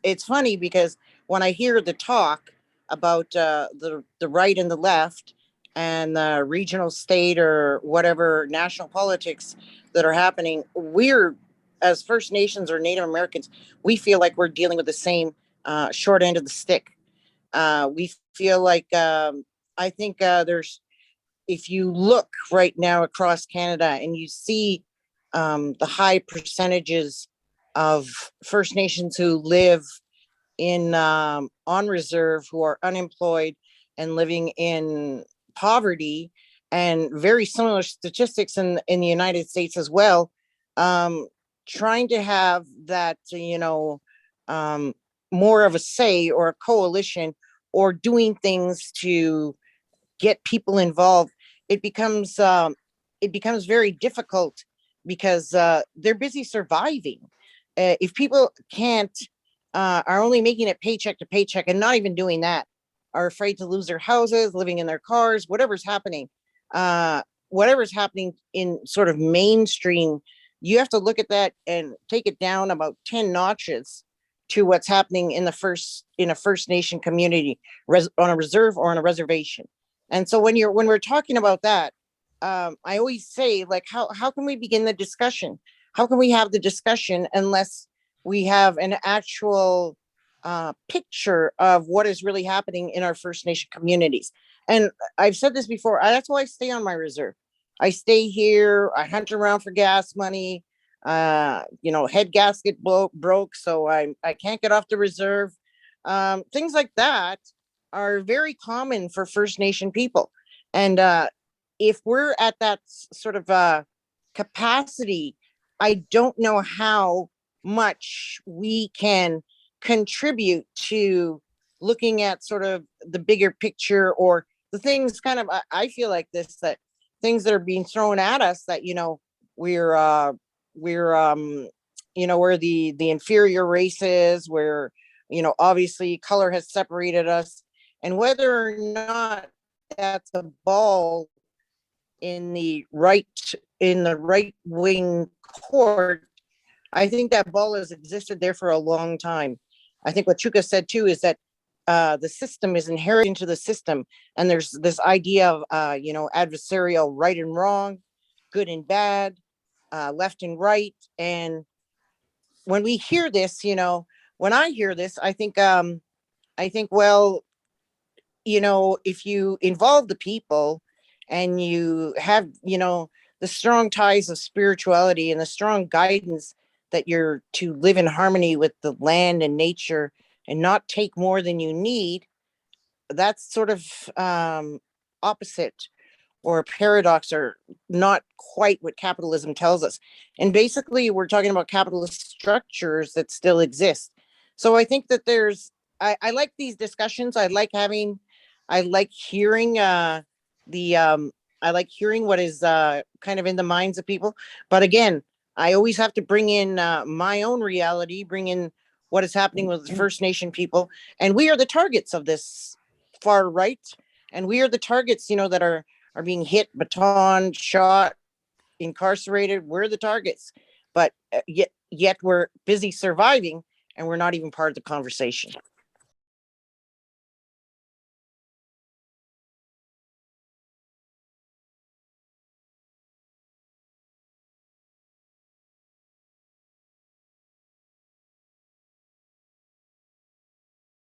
it's funny because when I hear the talk about the right and the left and the regional state or whatever national politics that are happening, we're as First Nations or Native Americans, we feel like we're dealing with the same short end of the stick. We feel like I think there's if you look right now across Canada and you see the high percentages of First Nations who live in on reserve, who are unemployed and living in poverty, and very similar statistics in the United States as well. Um, Trying to have that, um, more of a say or a coalition or doing things to get people involved, it becomes very difficult because they're busy surviving. If people can't are only making it paycheck to paycheck and not even doing that, are afraid to lose their houses, living in their cars, uh, whatever's happening in sort of mainstream, you have to look at that and take it down about 10 notches to what's happening in a First Nation community, on a reserve or on a reservation. And so when we're talking about that, I always say, like, how can we begin the discussion? How can we have the discussion unless we have an actual picture of what is really happening in our First Nation communities? And I've said this before. That's why I stay on my reserve. I stay here. I hunt around for gas money. Head gasket broke, so I can't get off the reserve. Things like that are very common for First Nation people. And if we're at that sort of capacity, I don't know how much we can contribute to looking at sort of the bigger picture, or the things kind of, I feel like this, that things that are being thrown at us, that, we're, we're, we're the inferior races, where, obviously color has separated us, and whether or not that's a ball in the right wing court, I think that ball has existed there for a long time. I think what Chuka said too is that the system is inherent into the system, and there's this idea of adversarial right and wrong, good and bad, left and right. And when we hear this, when I hear this, I think, well, if you involve the people and you have, the strong ties of spirituality and the strong guidance that you're to live in harmony with the land and nature and not take more than you need, that's sort of opposite, or a paradox, or not quite what capitalism tells us. And basically, we're talking about capitalist structures that still exist. So I think that I like these discussions. I like hearing the I like hearing what is kind of in the minds of people. But again, I always have to bring in my own reality, bring in what is happening with the First Nation people, and we are the targets of this far right, and we are the targets, that are being hit, baton, shot, incarcerated. We're the targets, but yet we're busy surviving, and we're not even part of the conversation.